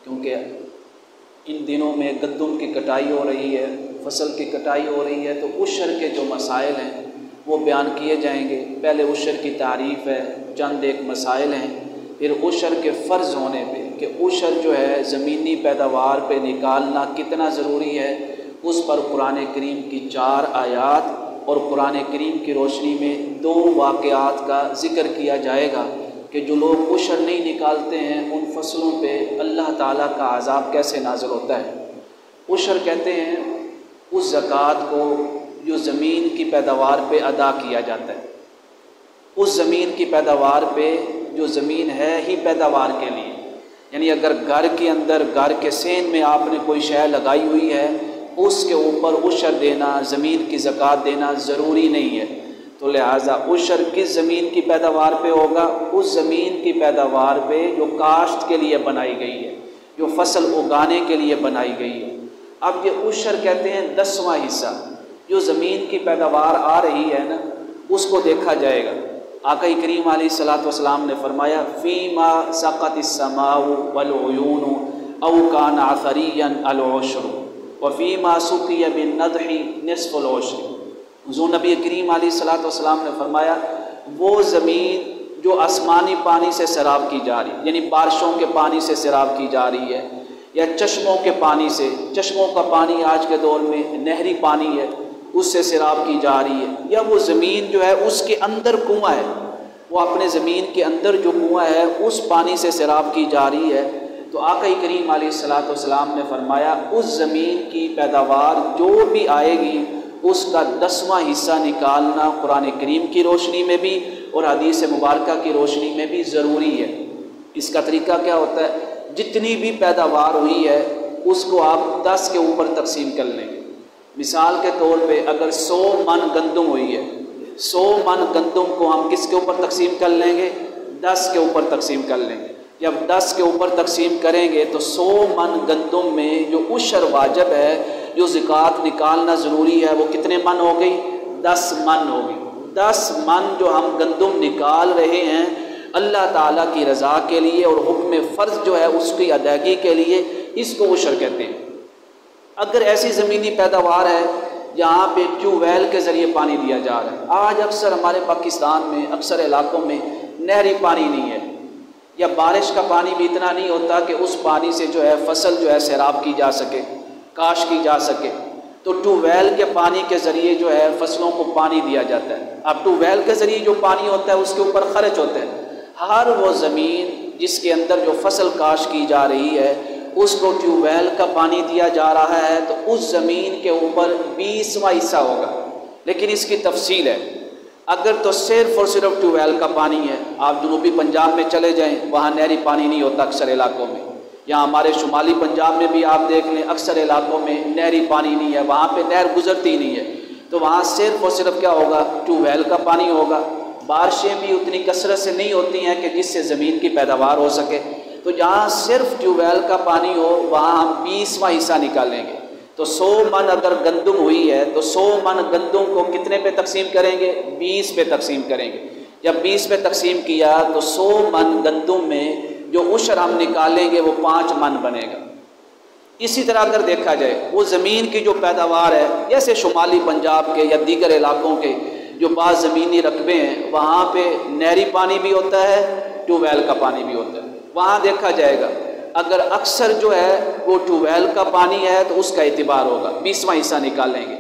کیونکہ ان دنوں میں گندم کی کٹائی ہو رہی ہے، فصل کی کٹائی ہو رہی ہے، تو عشر کے جو مسائل ہیں وہ بیان کیے جائیں گے۔ پہلے عشر کی تعریف ہے، چند ایک مسائل ہیں، پھر عشر کے فرض ہونے پہ کہ عشر جو ہے زمینی پیداوار پہ نکالنا کتنا ضروری ہے، اس پر قرآن کریم کی 4 آیات اور قرآن کریم کی روشنی میں 2 واقعات کا ذکر کیا جائے گا کہ جو لوگ عشر نہیں نکالتے ہیں ان فصلوں پہ اللہ تعالیٰ کا عذاب کیسے نازل ہوتا ہے۔ عشر کہتے ہیں اس زکوٰۃ کو جو زمین کی پیداوار پہ ادا کیا جاتا ہے، اس زمین کی پیداوار پہ جو زمین ہے ہی پیداوار کے لیے، یعنی اگر گھر کے اندر گھر کے سین میں آپ نے کوئی شے لگائی ہوئی ہے اس کے اوپر عشر دینا، زمین کی زکوٰۃ دینا ضروری نہیں ہے، تو لہٰذا عشر کس زمین کی پیداوار پہ ہوگا؟ اس زمین کی پیداوار پہ جو کاشت کے لیے بنائی گئی ہے، جو فصل اگانے کے لیے بنائی گئی ہے۔ اب یہ عشر کہتے ہیں 10واں حصہ، جو زمین کی پیداوار آ رہی ہے نا اس کو دیکھا جائے گا۔ آقا کریم علیہ الصلوۃ والسلام نے فرمایا فیما سقط السماء والعیون او کان عثریا العشر وفیما سقی بالندح نصف العشر۔ حضور نبی کریم علیہ الصلوۃ والسلام نے فرمایا وہ زمین جو آسمانی پانی سے سیراب کی جا رہی ہے، یعنی بارشوں کے پانی سے سیراب کی جا رہی ہے، یا چشموں کے پانی سے، چشموں کا پانی آج کے دور میں نہری پانی ہے اس سے سیراب کی جا رہی ہے، یا وہ زمین جو ہے اس کے اندر کنواں ہے، وہ اپنے زمین کے اندر جو کنواں ہے اس پانی سے سیراب کی جا رہی ہے، تو آقا کریم علیہ الصلوۃ والسلام نے فرمایا اس زمین کی پیداوار جو بھی آئے گی اس کا 10واں حصہ نکالنا قرآن کریم کی روشنی میں بھی اور حدیث مبارکہ کی روشنی میں بھی ضروری ہے۔ اس کا طریقہ کیا ہوتا ہے؟ جتنی بھی پیداوار ہوئی ہے اس کو آپ 10 کے اوپر تقسیم کر لیں گے۔ مثال کے طور پہ اگر 100 من گندم ہوئی ہے، 100 من گندم کو ہم کس کے اوپر تقسیم کر لیں گے؟ 10 کے اوپر تقسیم کر لیں گے۔ جب 10 کے اوپر تقسیم کریں گے تو 100 من گندم میں جو عشر واجب ہے، جو زکوٰۃ نکالنا ضروری ہے، وہ کتنے من ہو گئی؟ 10 من ہو گئی۔ 10 من جو ہم گندم نکال رہے ہیں اللہ تعالیٰ کی رضا کے لیے اور حکم فرض جو ہے اس کی ادائیگی کے لیے، اس کو عشر کہتے ہیں۔ اگر ایسی زمینی پیداوار ہے جہاں پہ ٹیوب ویل کے ذریعے پانی دیا جا رہا ہے، آج اکثر ہمارے پاکستان میں اکثر علاقوں میں نہری پانی نہیں ہے، یا بارش کا پانی بھی اتنا نہیں ہوتا کہ اس پانی سے جو ہے فصل جو ہے سیراب کی جا سکے، کاشت کی جا سکے، تو ٹیوب ویل کے پانی کے ذریعے جو ہے فصلوں کو پانی دیا جاتا ہے۔ اب ٹیوب ویل کے ذریعے جو پانی ہوتا ہے اس کے اوپر خرچ ہوتا ہے۔ ہر وہ زمین جس کے اندر جو فصل کاشت کی جا رہی ہے اس کو ٹیوب ویل کا پانی دیا جا رہا ہے تو اس زمین کے اوپر 20واں حصہ ہوگا۔ لیکن اس کی تفصیل ہے، اگر تو صرف اور صرف ٹیوب ویل کا پانی ہے، آپ جنوبی پنجاب میں چلے جائیں وہاں نہری پانی نہیں ہوتا اکثر علاقوں میں، یا ہمارے شمالی پنجاب میں بھی آپ دیکھ لیں اکثر علاقوں میں نہری پانی نہیں ہے، وہاں پہ نہر گزرتی نہیں ہے، تو وہاں صرف اور صرف کیا ہوگا؟ ٹیوب ویل کا پانی ہوگا۔ بارشیں بھی اتنی کثرت سے نہیں ہوتی ہیں کہ جس سے زمین کی پیداوار ہو سکے، تو جہاں صرف ٹیوب ویل کا پانی ہو وہاں ہم 20واں حصہ نکالیں گے۔ تو 100 من اگر گندم ہوئی ہے تو 100 من گندم کو کتنے پہ تقسیم کریں گے؟ 20 پہ تقسیم کریں گے۔ جب 20 پہ تقسیم کیا تو 100 من گندم میں جو عشر ہم نکالیں گے وہ 5 من بنے گا۔ اسی طرح اگر دیکھا جائے وہ زمین کی جو پیداوار ہے، جیسے شمالی پنجاب کے یا دیگر علاقوں کے جو بعض زمینی رقبے ہیں وہاں پہ نہری پانی بھی ہوتا ہے، ٹیوب ویل کا پانی بھی ہوتا ہے، وہاں دیکھا جائے گا اگر اکثر جو ہے وہ ٹیوب ویل کا پانی ہے تو اس کا اعتبار ہوگا، 20واں حصہ نکالیں گے۔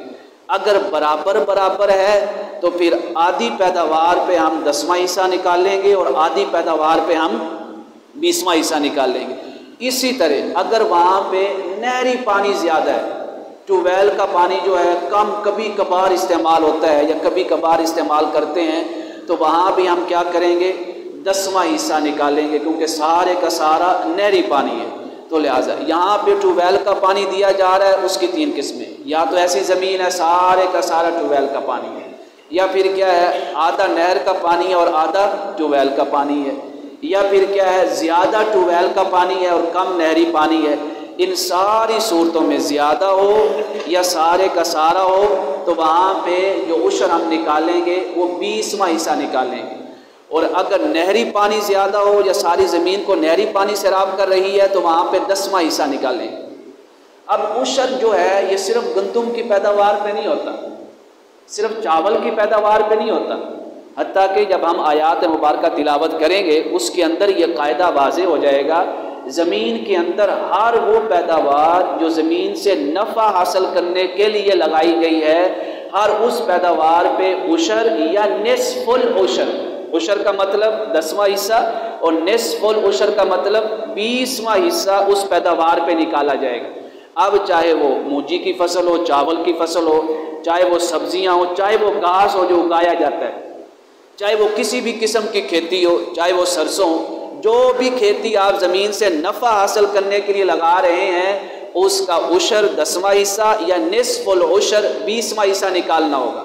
اگر برابر ہے تو پھر آدھی پیداوار پہ ہم 10واں حصہ نکالیں گے اور آدھی پیداوار پہ ہم 20واں حصہ نکالیں گے۔ اسی طرح اگر وہاں پہ نہری پانی زیادہ ہے، ٹیوب ویل کا پانی جو ہے کم کبھی کبھار استعمال ہوتا ہے یا کبھی کبھار استعمال کرتے ہیں، تو وہاں بھی ہم کیا کریں گے؟ 10واں حصہ نکالیں گے، کیونکہ سارے کا سارا نہری پانی ہے۔ تو لہٰذا یہاں پہ ٹیوب ویل کا پانی دیا جا رہا ہے، اس کی 3 قسمیں، یا تو ایسی زمین ہے سارے کا سارا ٹیوب ویل کا پانی ہے، یا پھر کیا ہے آدھا نہر کا پانی ہے اور آدھا ٹیوب ویل کا پانی ہے، یا پھر کیا ہے زیادہ ٹیوب ویل کا پانی ہے اور کم نہری پانی ہے۔ ان ساری صورتوں میں زیادہ ہو یا سارے کا سارا ہو تو وہاں پہ جو عشر ہم نکالیں گے وہ 20واں حصہ نکالیں گے۔ اور اگر نہری پانی زیادہ ہو یا ساری زمین کو نہری پانی سیراب کر رہی ہے تو وہاں پہ 10واں حصہ نکالیں۔ اب عشر جو ہے یہ صرف گندم کی پیداوار پہ نہیں ہوتا، صرف چاول کی پیداوار پہ نہیں ہوتا، حتیٰ کہ جب ہم آیات مبارکہ تلاوت کریں گے اس کے اندر یہ قاعدہ واضح ہو جائے گا، زمین کے اندر ہر وہ پیداوار جو زمین سے نفع حاصل کرنے کے لیے لگائی گئی ہے، ہر اس پیداوار پہ عشر یا نصف العشر، عشر کا مطلب 10واں حصہ اور نصف العشر کا مطلب 20واں حصہ اس پیداوار پہ نکالا جائے گا۔ اب چاہے وہ مونجی کی فصل ہو، چاول کی فصل ہو، چاہے وہ سبزیاں ہو، چاہے وہ گھاس ہو جو اگایا جاتا ہے، چاہے وہ کسی بھی قسم کی کھیتی ہو، چاہے وہ سرسوں ہو، جو بھی کھیتی آپ زمین سے نفع حاصل کرنے کے لیے لگا رہے ہیں اس کا عشر 10واں حصہ یا نصف العشر 20واں حصہ نکالنا ہوگا۔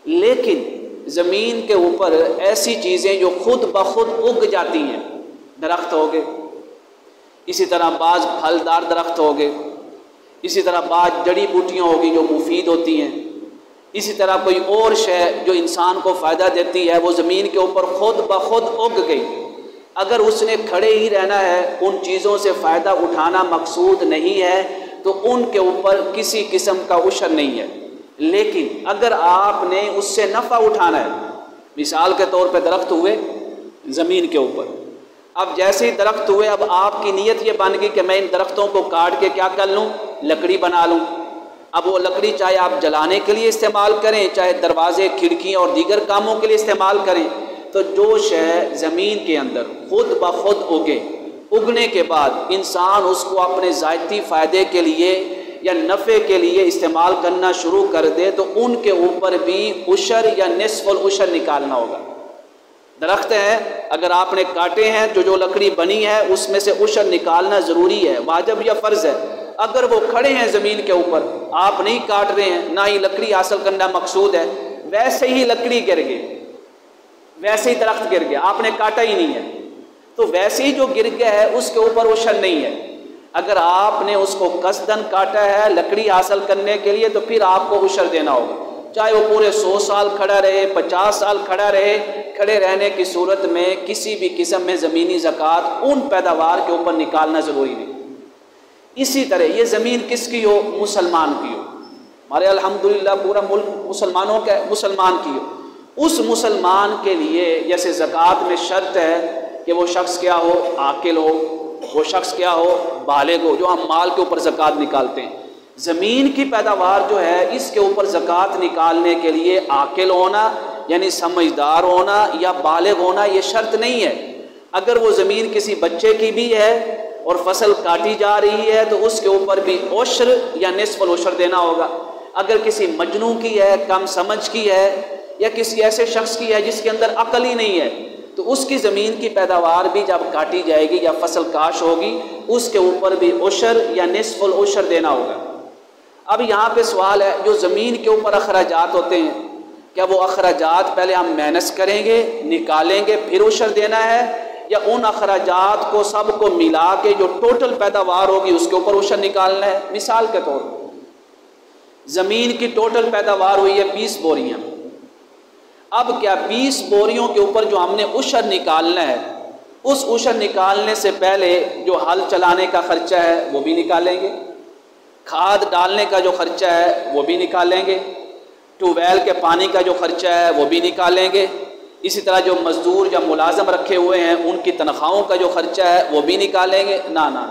لیکن زمین کے اوپر ایسی چیزیں جو خود بخود اگ جاتی ہیں، درخت ہو گئے، اسی طرح بعض پھلدار درخت ہو گئے، اسی طرح بعض جڑی بوٹیاں ہوگی جو مفید ہوتی ہیں، اسی طرح کوئی اور شے جو انسان کو فائدہ دیتی ہے وہ زمین کے اوپر خود بخود اگ گئی، اگر اس نے کھڑے ہی رہنا ہے، ان چیزوں سے فائدہ اٹھانا مقصود نہیں ہے تو ان کے اوپر کسی قسم کا عشر نہیں ہے۔ لیکن اگر آپ نے اس سے نفع اٹھانا ہے، مثال کے طور پہ درخت ہوئے زمین کے اوپر، اب جیسے ہی درخت ہوئے اب آپ کی نیت یہ بن گئی کہ میں ان درختوں کو کاٹ کے کیا کر لوں، لکڑی بنا لوں۔ اب وہ لکڑی چاہے آپ جلانے کے لیے استعمال کریں، چاہے دروازے کھڑکیاں اور دیگر کاموں کے لیے استعمال کریں، تو جو شے زمین کے اندر خود بخود اگے، اگنے کے بعد انسان اس کو اپنے ذاتی فائدے کے لیے یا نفع کے لیے استعمال کرنا شروع کر دے تو ان کے اوپر بھی عشر یا نصف العشر نکالنا ہوگا۔ درخت ہیں اگر آپ نے کاٹے ہیں، جو لکڑی بنی ہے اس میں سے عشر نکالنا ضروری ہے، واجب یا فرض ہے۔ اگر وہ کھڑے ہیں زمین کے اوپر، آپ نہیں کاٹ رہے ہیں، نہ ہی لکڑی حاصل کرنا مقصود ہے، ویسے ہی لکڑی گر گئی، ویسے ہی درخت گر گیا، آپ نے کاٹا ہی نہیں ہے، تو ویسے ہی جو گر گیا ہے اس کے اوپر عشر نہیں ہے۔ اگر آپ نے اس کو قصداً کاٹا ہے لکڑی حاصل کرنے کے لیے تو پھر آپ کو عشر دینا ہوگا، چاہے وہ پورے 100 سال کھڑا رہے، 50 سال کھڑا رہے، کھڑے رہنے کی صورت میں کسی بھی قسم میں زمینی زکوٰۃ ان پیداوار کے اوپر نکالنا ضروری نہیں۔ اسی طرح یہ زمین کس کی ہو؟ مسلمان کی ہو، ہمارے الحمدللہ پورا ملک مسلمانوں کا، مسلمان کی ہو، اس مسلمان کے لیے جیسے زکوٰۃ میں شرط ہے کہ وہ شخص کیا ہو؟ عاقل ہو، وہ شخص کیا ہو؟ بالغ ہو، جو ہم مال کے اوپر زکوٰۃ نکالتے ہیں۔ زمین کی پیداوار جو ہے اس کے اوپر زکوٰۃ نکالنے کے لیے عاقل ہونا یعنی سمجھدار ہونا یا بالغ ہونا یہ شرط نہیں ہے۔ اگر وہ زمین کسی بچے کی بھی ہے اور فصل کاٹی جا رہی ہے تو اس کے اوپر بھی عشر یا نصف العشر دینا ہوگا۔ اگر کسی مجنوں کی ہے، کم سمجھ کی ہے، یا کسی ایسے شخص کی ہے جس کے اندر عقل ہی نہیں ہے تو اس کی زمین کی پیداوار بھی جب کاٹی جائے گی یا فصل کاش ہوگی اس کے اوپر بھی عشر یا نصف العشر دینا ہوگا۔ اب یہاں پہ سوال ہے، جو زمین کے اوپر اخراجات ہوتے ہیں کیا وہ اخراجات پہلے ہم مینس کریں گے، نکالیں گے، پھر عشر دینا ہے، یا ان اخراجات کو سب کو ملا کے جو ٹوٹل پیداوار ہوگی اس کے اوپر عشر نکالنا ہے؟ مثال کے طور پر زمین کی ٹوٹل پیداوار ہوئی ہے 20 بوریاں، اب کیا 20 بوریوں کے اوپر جو ہم نے عشر نکالنا ہے اس عشر نکالنے سے پہلے جو ہل چلانے کا خرچہ ہے وہ بھی نکالیں گے، کھاد ڈالنے کا جو خرچہ ہے وہ بھی نکالیں گے، ٹیوب ویل کے پانی کا جو خرچہ ہے وہ بھی نکالیں گے، اسی طرح جو مزدور یا ملازم رکھے ہوئے ہیں ان کی تنخواہوں کا جو خرچہ ہے وہ بھی نکالیں گے۔ نہ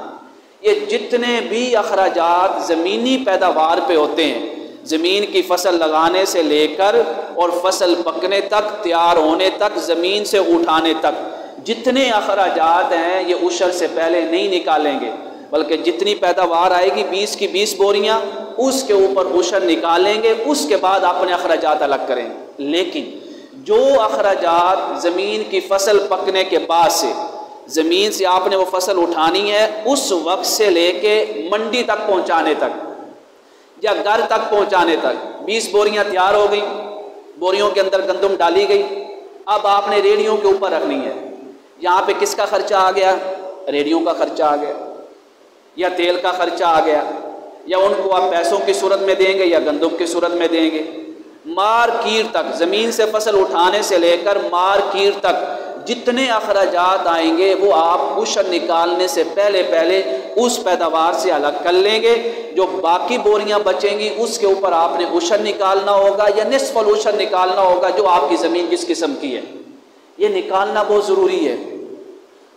یہ جتنے بھی اخراجات زمینی پیداوار پہ ہوتے ہیں، زمین کی فصل لگانے سے لے کر اور فصل پکنے تک، تیار ہونے تک، زمین سے اٹھانے تک جتنے اخراجات ہیں یہ عشر سے پہلے نہیں نکالیں گے، بلکہ جتنی پیداوار آئے گی 20 کی 20 بوریاں اس کے اوپر عشر نکالیں گے، اس کے بعد اپنے اخراجات الگ کریں گے۔ لیکن جو اخراجات زمین کی فصل پکنے کے بعد سے، زمین سے آپ نے وہ فصل اٹھانی ہے اس وقت سے لے کے منڈی تک پہنچانے تک یا گھر تک پہنچانے تک، 20 بوریاں تیار ہو گئی، بوریوں کے اندر گندم ڈالی گئی، اب آپ نے ریڑھیوں کے اوپر رکھنی ہے، یہاں پہ کس کا خرچہ آ گیا؟ ریڑھیوں کا خرچہ آ گیا، یا تیل کا خرچہ آ گیا، یا ان کو آپ پیسوں کی صورت میں دیں گے یا گندم کی صورت میں دیں گے۔ مار کیر تک، زمین سے فصل اٹھانے سے لے کر مار کیر تک جتنے اخراجات آئیں گے وہ آپ عشر نکالنے سے پہلے پہلے اس پیداوار سے الگ کر لیں گے. جو باقی بوریاں بچیں گی اس کے اوپر آپ نے عشر نکالنا ہوگا یا نصف العشر نکالنا ہوگا، جو آپ کی زمین جس قسم کی ہے. یہ نکالنا بہت ضروری ہے.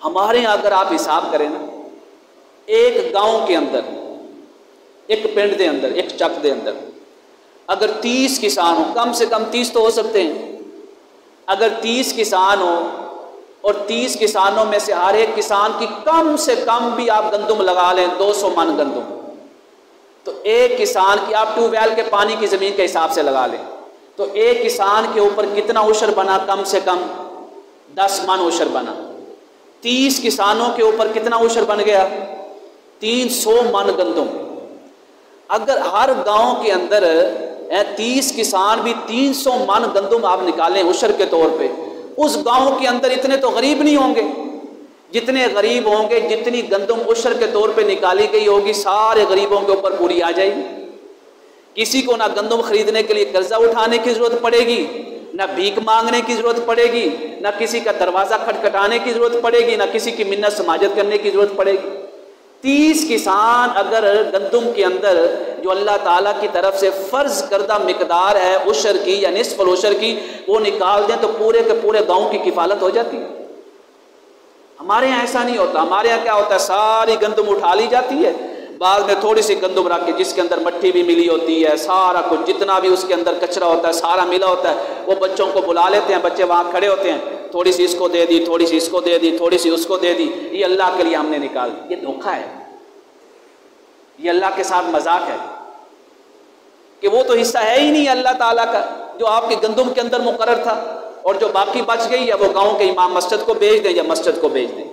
ہمارے یہاں اگر آپ حساب کریں نا، ایک گاؤں کے اندر، ایک پنڈ دے اندر، ایک چک دے اندر اگر 30 کسان ہو، کم سے کم 30 تو ہو سکتے ہیں، اگر 30 کسان ہو اور 30 کسانوں میں سے ہر ایک کسان کی کم سے کم بھی آپ گندم لگا لیں 200 من گندم، تو ایک کسان کی آپ ٹیوب ویل کے پانی کی زمین کے حساب سے لگا لیں تو ایک کسان کے اوپر کتنا عشر بنا؟ کم سے کم 10 من عشر بنا. 30 کسانوں کے اوپر کتنا عشر بن گیا؟ 300 من گندم. اگر ہر گاؤں کے اندر 30 کسان بھی 300 من گندم آپ نکالیں عشر کے طور پہ، اس گاؤں کے اندر اتنے تو غریب نہیں ہوں گے. جتنے غریب ہوں گے، جتنی گندم عشر کے طور پہ نکالی گئی ہوگی سارے غریبوں کے اوپر پوری آ جائے گی. کسی کو نہ گندم خریدنے کے لیے قرضہ اٹھانے کی ضرورت پڑے گی، نہ بھیک مانگنے کی ضرورت پڑے گی، نہ کسی کا دروازہ کھٹکھٹانے کی ضرورت پڑے گی، نہ کسی کی منت سماجت کرنے کی ضرورت پڑے گی. 30 کسان اگر گندم کے اندر جو اللہ تعالیٰ کی طرف سے فرض کردہ مقدار ہے عشر کی یا نصف العشر کی وہ نکال دیں تو پورے کے پورے گاؤں کی کفالت ہو جاتی ہے. ہمارے یہاں ایسا نہیں ہوتا. ہمارے یہاں کیا ہوتا ہے، ساری گندم اٹھا لی جاتی ہے، بعد میں تھوڑی سی گندم رکھ کے جس کے اندر مٹی بھی ملی ہوتی ہے، سارا کچھ جتنا بھی اس کے اندر کچرا ہوتا ہے سارا ملا ہوتا ہے، وہ بچوں کو بلا لیتے ہیں، بچے وہاں کھڑے ہوتے ہیں، تھوڑی سی اس کو دے دی، تھوڑی سی اس کو دے دی، تھوڑی سی اس کو دے دی، یہ اللہ کے لیے ہم نے نکال دی. یہ دھوکہ ہے، یہ اللہ کے ساتھ مذاق ہے کہ وہ تو حصہ ہے ہی نہیں اللہ تعالیٰ کا جو آپ کے گندم کے اندر مقرر تھا، اور جو باقی بچ گئی یا وہ گاؤں کے امام مسجد کو بھیج دیں یا مسجد کو بھیج دیں.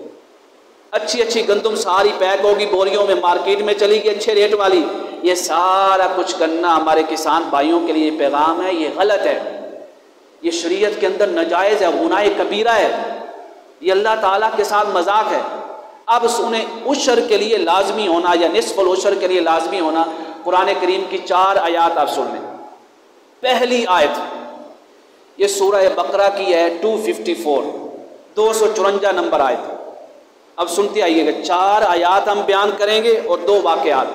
اچھی اچھی گندم ساری پیک ہوگی بوریوں میں، مارکیٹ میں چلی گئی اچھے ریٹ والی. یہ سارا کچھ کرنا ہمارے کسان بھائیوں کے لیے پیغام ہے، یہ غلط ہے، یہ شریعت کے اندر ناجائز ہے، گناہ کبیرہ ہے، یہ اللہ تعالیٰ کے ساتھ مذاق ہے. اب سنیں عشر کے لیے لازمی ہونا یا نصف العشر کے لیے لازمی ہونا، قرآن کریم کی 4 آیات آپ سن لیں. پہلی آیت یہ سورہ بقرہ کی ہے 254 254 نمبر آیت. اب سنتے آئیے گا، 4 آیات ہم بیان کریں گے اور 2 واقعات.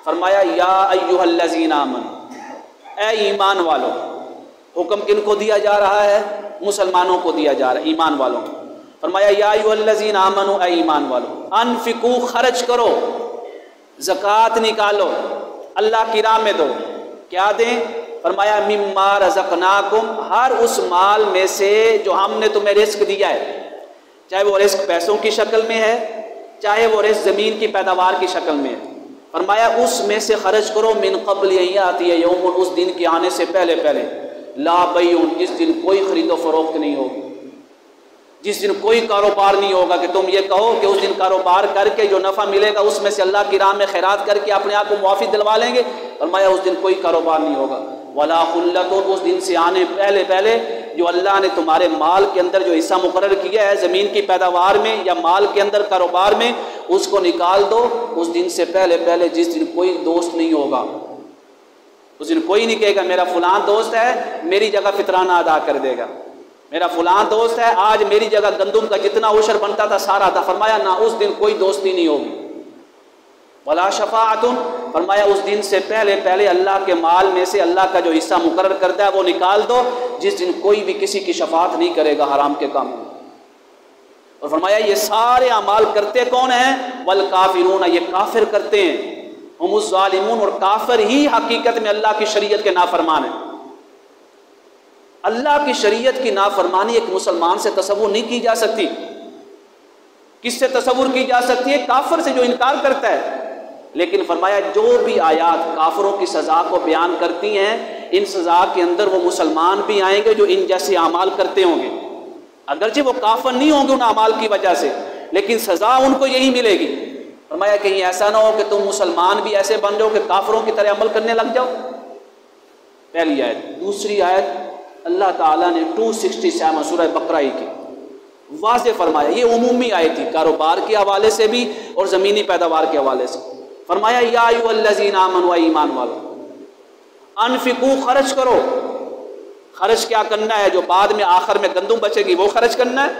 فرمایا یا ایھا الذین آمنوا، اے ایمان والو. حکم کن کو دیا جا رہا ہے؟ مسلمانوں کو دیا جا رہا ہے، ایمان والوں کو. فرمایا یا ایھا الذین آمنوا، اے ایمان والو، انفقوا، خرچ کرو، زکوٰۃ نکالو، اللہ کی راہ میں دو. کیا دیں؟ فرمایا مما رزقناکم، ہر اس مال میں سے جو ہم نے تمہیں رزق دیا ہے، چاہے وہ رزق پیسوں کی شکل میں ہے، چاہے وہ رزق زمین کی پیداوار کی شکل میں ہے. فرمایا اس میں سے خرچ کرو من قبل ان یاتی یوم، اس دن کے آنے سے پہلے پہلے، لا بیع، جس دن کوئی خرید و فروخت نہیں ہوگی، جس دن کوئی کاروبار نہیں ہوگا کہ تم یہ کہو کہ اس دن کاروبار کر کے جو نفع ملے گا اس میں سے اللہ کی راہ میں خیرات کر کے اپنے آپ کو معافی دلوا لیں گے. فرمایا اس دن کوئی کاروبار نہیں ہوگا. ولا خلۃ، اس دن سے آنے پہلے پہلے جو اللہ نے تمہارے مال کے اندر جو حصہ مقرر کیا ہے زمین کی پیداوار میں یا مال کے اندر کاروبار میں، اس کو نکال دو اس دن سے پہلے پہلے، جس دن کوئی دوست نہیں ہوگا. اس دن کوئی نہیں کہے گا میرا فلاں دوست ہے میری جگہ فطرانہ ادا کر دے گا، میرا فلاں دوست ہے آج میری جگہ گندم کا جتنا عشر بنتا تھا سارا تھا. فرمایا نہ، اس دن کوئی دوستی نہیں ہوگی. ولا شفاعت، فرمایا اس دن سے پہلے پہلے اللہ کے مال میں سے اللہ کا جو حصہ مقرر کرتا ہے وہ نکال دو، جس دن کوئی بھی کسی کی شفاعت نہیں کرے گا حرام کے کام میں. اور فرمایا یہ سارے اعمال کرتے کون ہیں؟ والکافرون، یہ کافر کرتے ہیں، ہم الظالمون، اور کافر ہی حقیقت میں اللہ کی شریعت کے نافرمان ہیں. اللہ کی شریعت کی نافرمانی ایک مسلمان سے تصور نہیں کی جا سکتی. کس سے تصور کی جا سکتی ہے؟ کافر سے جو انکار کرتا ہے. لیکن فرمایا جو بھی آیات کافروں کی سزا کو بیان کرتی ہیں، ان سزا کے اندر وہ مسلمان بھی آئیں گے جو ان جیسے اعمال کرتے ہوں گے. اگرچہ وہ کافر نہیں ہوں گے ان اعمال کی وجہ سے، لیکن سزا ان کو یہی ملے گی. فرمایا کہیں ایسا نہ ہو کہ تم مسلمان بھی ایسے بن جاؤ کہ کافروں کی طرح عمل کرنے لگ جاؤ. پہلی آیت. دوسری آیت اللہ تعالیٰ نے 267 سورہ بقرہ کی واضح فرمایا، یہ عمومی آیت تھی، کاروبار کے حوالے سے بھی اور زمینی پیداوار کے حوالے سے. فرمایا یا ایھا الذین آمنوا، ایمان والو، انفقوا، خرچ کرو. خرچ کیا کرنا ہے؟ جو بعد میں آخر میں گندم بچے گی وہ خرچ کرنا ہے.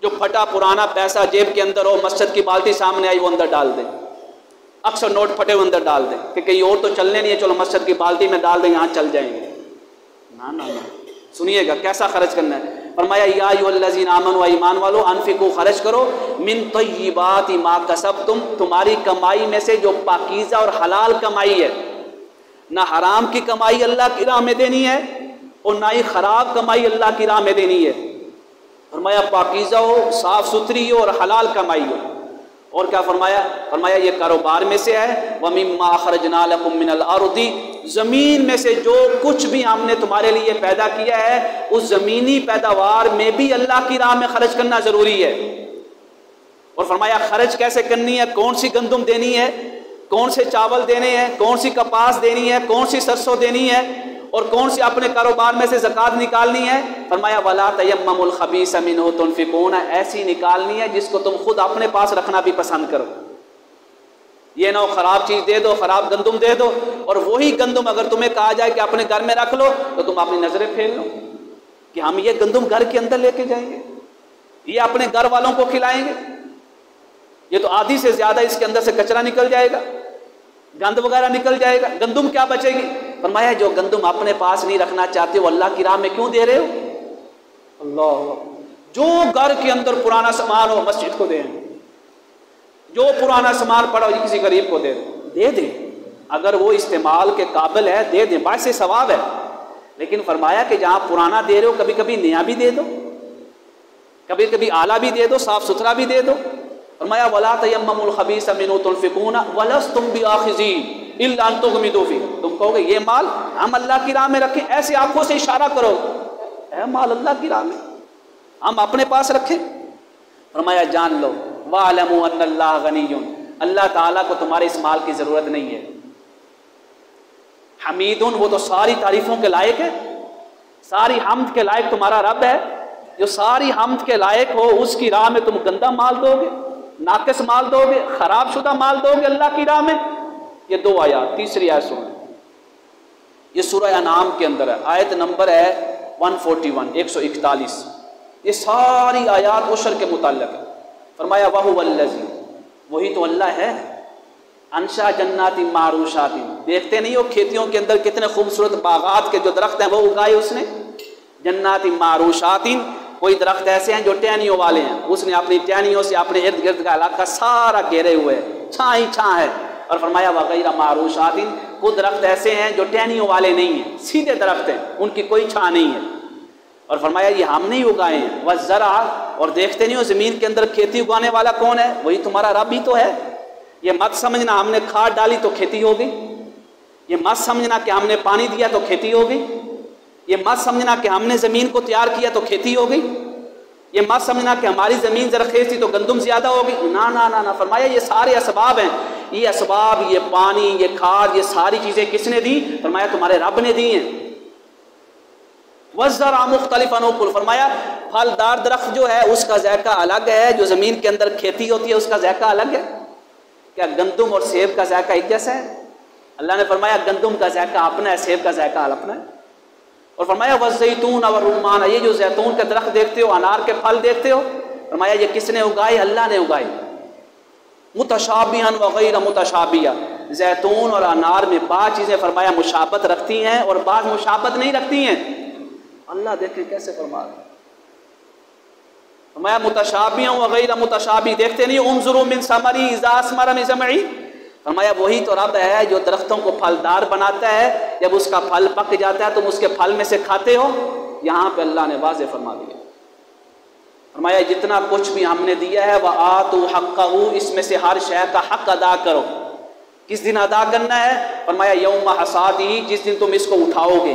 جو پھٹا پرانا پیسہ جیب کے اندر ہو، مسجد کی بالٹی سامنے آئی وہ اندر ڈال دیں، اکثر نوٹ پھٹے ہوئے اندر ڈال دیں کہ کہیں اور تو چلنے نہیں ہے، چلو مسجد کی بالٹی میں ڈال دیں یہاں چل جائیں گے. نہ سنیے گا کیسا خرچ کرنا ہے. فرمایا یا ایھا الذین آمنوا، ایمان والو، انفقوا خرچ کرو، من طیبات ما کسبتم، تمہاری کمائی میں سے جو پاکیزہ اور حلال کمائی ہے. نہ حرام کی کمائی اللہ کی راہ میں دینی ہے اور نہ ہی خراب کمائی اللہ کی راہ میں دینی ہے. فرمایا پاکیزہ ہو، صاف ستھری ہو اور حلال کمائی ہو. اور کیا فرمایا؟ فرمایا یہ کاروبار میں سے ہے. وَمِمَّا أَخْرَجْنَا لَكُم مِّنَ الْأَرْضِ، زمین میں سے جو کچھ بھی ہم نے تمہارے لیے پیدا کیا ہے اس زمینی پیداوار میں بھی اللہ کی راہ میں خرچ کرنا ضروری ہے. اور فرمایا خرچ کیسے کرنی ہے، کون سی گندم دینی ہے، کون سے چاول دینے ہیں، کون سی کپاس دینی ہے، کون سی سرسوں دینی ہے اور کون سی اپنے کاروبار میں سے زکوٰۃ نکالنی ہے. فرمایا وَلَا تَيَمَّمُوا الْخَبِيثَ مِنْهُ تُنْفِقُونَ، ایسی نکالنی ہے جس کو تم خود اپنے پاس رکھنا بھی پسند کرو. یہ نہ ہو خراب چیز دے دو، خراب گندم دے دو، اور وہی گندم اگر تمہیں کہا جائے کہ اپنے گھر میں رکھ لو تو تم اپنی نظریں پھیر لو کہ ہم یہ گندم گھر کے اندر لے کے جائیں گے، یہ اپنے گھر والوں کو کھلائیں گے. یہ تو آدھی سے زیادہ اس کے اندر سے کچرا نکل جائے گا، گند وغیرہ نکل جائے گا، گندم کیا بچے گی. فرمایا جو گندم اپنے پاس نہیں رکھنا چاہتے وہ اللہ کی راہ میں کیوں دے رہے ہو. اللہ، جو گھر کے اندر پرانا سامان ہو مسجد کو دیں، جو پرانا سامان پڑا ہو کسی غریب کو دے دیں، اگر وہ استعمال کے قابل ہے دے دیں، باعث ثواب ہے. لیکن فرمایا کہ جہاں پرانا دے رہے ہو کبھی کبھی نیا بھی دے دو، کبھی کبھی اعلیٰ بھی دے دو، صاف ستھرا بھی دے دو. فرمایا وَلَا تَيَمَّمُوا الْخَبِيثَ مِنْهُ تُنْفِقُونَ وَلَسْتُمْ بِآخِذِيهِ إِلَّا أَن تُغْمِضُوا فِيهِ. تم کہو گے یہ مال ہم اللہ کی راہ میں رکھیں، ایسے آنکھوں سے اشارہ کرو اے مال اللہ کی راہ میں ہم اپنے پاس رکھیں. فرمایا جان لو وَاعْلَمُوا أَنَّ اللَّهَ غَنِيٌّ، اللہ تعالیٰ کو تمہارے اس مال کی ضرورت نہیں ہے. حمیدٌ، وہ تو ساری تعریفوں کے لائق ہے، ساری حمد کے لائق تمہارا رب ہے. جو ساری حمد کے لائق ہو اس کی راہ میں تم گندا مال دو گے، ناقص مال دو گے، خراب شدہ مال دو گے اللہ کی راہ میں. یہ دو آیات. تیسری آیت سنیں، یہ سورہ انعام کے اندر ہے، آیت نمبر ہے 141 141. یہ ساری آیات عشر کے متعلق ہے. فرمایا وَهُوَ الَّذِي، وہی تو اللہ ہے، انشا جنات معروشات، دیکھتے نہیں ہو کھیتیوں کے اندر کتنے خوبصورت باغات کے جو درخت ہیں وہ اگائے اس نے. جنات معروشات، کوئی درخت ایسے ہیں جو ٹہنیوں والے ہیں، اس نے اپنی ٹہنیوں سے اپنے ارد گرد کا علاقہ سارا گھیرے ہوئے، چھاں ہی چھاں ہے. اور فرمایا وغیرہ معروشات، وہ درخت ایسے ہیں جو ٹہنیوں والے نہیں ہیں، سیدھے درخت ہیں، ان کی کوئی چھاں نہیں ہے. اور فرمایا یہ ہم نہیں اگائے ہیں. والزرع، اور دیکھتے نہیں ہو زمین کے اندر کھیتی اگانے والا کون ہے؟ وہی تمہارا رب ہی تو ہے. یہ مت سمجھنا ہم نے کھاد ڈالی تو کھیتی ہو گئی، یہ مت سمجھنا کہ ہم نے پانی دیا تو کھیتی ہو گئی، یہ مت سمجھنا کہ ہم نے زمین کو تیار کیا تو کھیتی ہو گئی، یہ مت سمجھنا کہ ہماری زمین زرخیز تھی تو گندم زیادہ ہوگی. نہ نہ نہ. فرمایا یہ سارے اسباب ہیں، یہ اسباب، یہ پانی، یہ کھاد، یہ ساری چیزیں کس نے دی؟ فرمایا تمہارے رب نے دی ہیں. وَالزَّرْعَ مُخْتَلِفًا أُكُلُهُ، فرمایا پھلدار درخت جو ہے اس کا ذائقہ الگ ہے، جو زمین کے اندر کھیتی ہوتی ہے اس کا ذائقہ الگ ہے. کیا گندم اور سیب کا ذائقہ ایک جیسا ہے؟ اللہ نے فرمایا گندم کا ذائقہ اپنا ہے، سیب کا ذائقہ اپنا ہے. اور فرمایا وَالزَّيْتُونَ وَالرُّمَّانَ، یہ جو زیتون کے درخت دیکھتے ہو، انار کے پھل دیکھتے ہو، فرمایا یہ کس نے اگائے؟ اللہ نے اگائے. متشابہاً وغیر متشابہہ، زیتون اور انار میں بعض چیزیں فرمایا مشابہت رکھتی ہیں اور بعض مشابہت نہیں رکھتی ہیں. اللہ دیکھیں کیسے فرما رہا ہے. فرمایا متشابہاً وغیر متشابہ، دیکھتے نہیں انظروا من ثمرہ اذا اثمر من ثمرہ. فرمایا وہی تو رب ہے جو درختوں کو پھلدار بناتا ہے، جب اس کا پھل پک جاتا ہے تم اس کے پھل میں سے کھاتے ہو. یہاں پہ اللہ نے واضح فرما دیا. فرمایا جتنا کچھ بھی ہم نے دیا ہے وَآتُوا حَقَّهُ، اس میں سے ہر شے کا حق ادا کرو. کس دن ادا کرنا ہے؟ فرمایا یوم حصادہ، جس دن تم اس کو اٹھاؤ گے،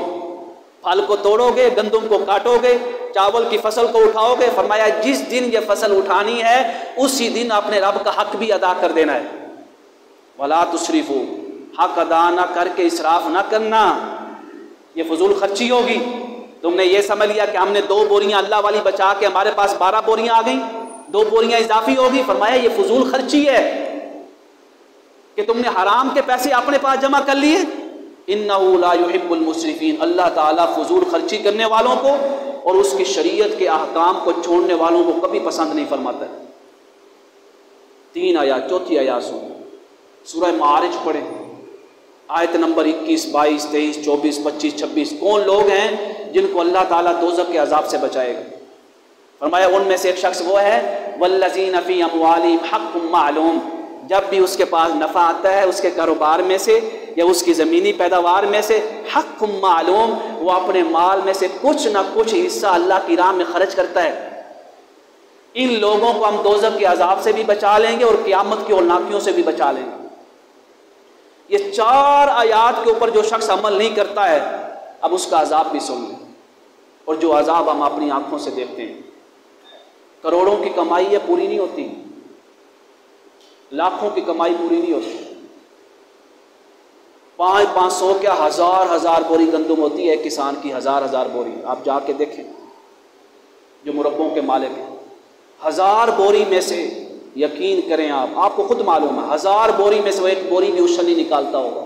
پھل کو توڑو گے، گندم کو کاٹو گے، چاول کی فصل کو اٹھاؤ گے. فرمایا جس دن یہ فصل اٹھانی ہے اسی دن اپنے رب کا حق بھی ادا کر دینا ہے. وَلَا تُسْرِفُوا، حق ادا نہ کر کے اسراف نہ کرنا، یہ فضول خرچی ہوگی. تم نے یہ سمجھ لیا کہ ہم نے 2 بوریاں اللہ والی بچا کے ہمارے پاس 12 بوریاں آ گئیں، 2 بوریاں اضافی ہوگی. فرمایا یہ فضول خرچی ہے کہ تم نے حرام کے پیسے اپنے پاس جمع کر لیے. اِنَّهُ لَا يُحِبُّ الْمُسْرِفِينَ، اللہ تعالیٰ فضول خرچی کرنے والوں کو اور اس کی شریعت کے احکام کو چھوڑنے والوں کو کبھی پسند نہیں فرماتا ہے۔ 3 آیات، چوتھی آیات سورہ معارج پڑھیں، آیت نمبر 21، 22، 23، 24، 25، 26۔ کون لوگ ہیں جن کو اللہ تعالیٰ دوزخ کے عذاب سے بچائے گا؟ فرمایا ان میں سے ایک شخص وہ ہے والذین فی اموالہم حق معلوم، جب بھی اس کے پاس نفع آتا ہے اس کے کاروبار میں سے یا اس کی زمینی پیداوار میں سے، حق معلوم، وہ اپنے مال میں سے کچھ نہ کچھ حصہ اللہ کی راہ میں خرچ کرتا ہے۔ ان لوگوں کو ہم دوزخ کے عذاب سے بھی بچا لیں گے اور قیامت کی ہولناکیوں سے بھی بچا لیں گے۔ یہ 4 آیات کے اوپر جو شخص عمل نہیں کرتا ہے، اب اس کا عذاب بھی سن لیں، اور جو عذاب ہم اپنی آنکھوں سے دیکھتے ہیں۔ کروڑوں کی کمائی ہے، پوری نہیں ہوتی، لاکھوں کی کمائی پوری نہیں ہوتی، 500 کیا ہزار بوری گندم ہوتی ہے کسان کی، ہزار بوری، آپ جا کے دیکھیں جو مربوں کے مالک ہیں، 1000 بوری میں سے یقین کریں آپ کو خود معلوم ہے 1000 بوری میں سے وہ 1 بوری بھی عشر نہیں نکالتا ہوگا۔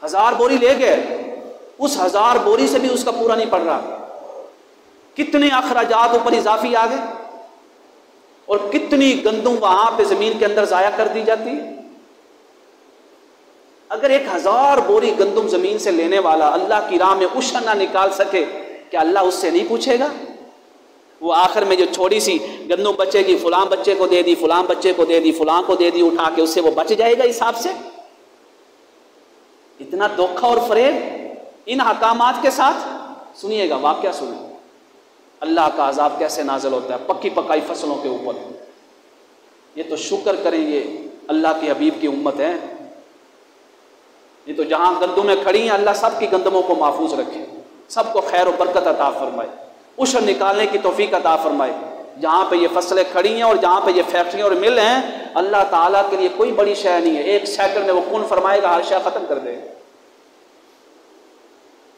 1000 بوری لے گئے، اس 1000 بوری سے بھی اس کا پورا نہیں پڑ رہا، کتنے اخراجات اوپر اضافی آ گئے، اور کتنی گندم وہاں پہ زمین کے اندر ضائع کر دی جاتی ہے۔ اگر 1000 بوری گندم زمین سے لینے والا اللہ کی راہ میں عشر نہ نکال سکے، کیا اللہ اس سے نہیں پوچھے گا؟ وہ آخر میں جو چھوڑی سی گندم بچے گی، فلاں بچے کو دے دی، فلاں بچے کو دے دی، فلاں کو دے دی، اٹھا کے اس سے وہ بچ جائے گا حساب سے؟ اتنا دھوکہ اور فریب ان حکامات کے ساتھ۔ سنیے گا واقعہ، سنیں اللہ کا عذاب کیسے نازل ہوتا ہے پکی پکائی فصلوں کے اوپر۔ یہ تو شکر کریں یہ اللہ کے حبیب کی امت ہے، یہ تو جہاں گندمیں کھڑی ہیں اللہ سب کی گندموں کو محفوظ رکھے، سب کو خیر و برکت عطا فرمائے، عشر نکالنے کی توفیق عطا فرمائے۔ جہاں پہ یہ فصلیں کھڑی ہیں اور جہاں پہ یہ فیکٹریاں اور مل ہیں، اللہ تعالیٰ کے لیے کوئی بڑی شے نہیں ہے، 1 سیکنڈ میں وہ کن فرمائے گا، ہر شے ختم کر دے۔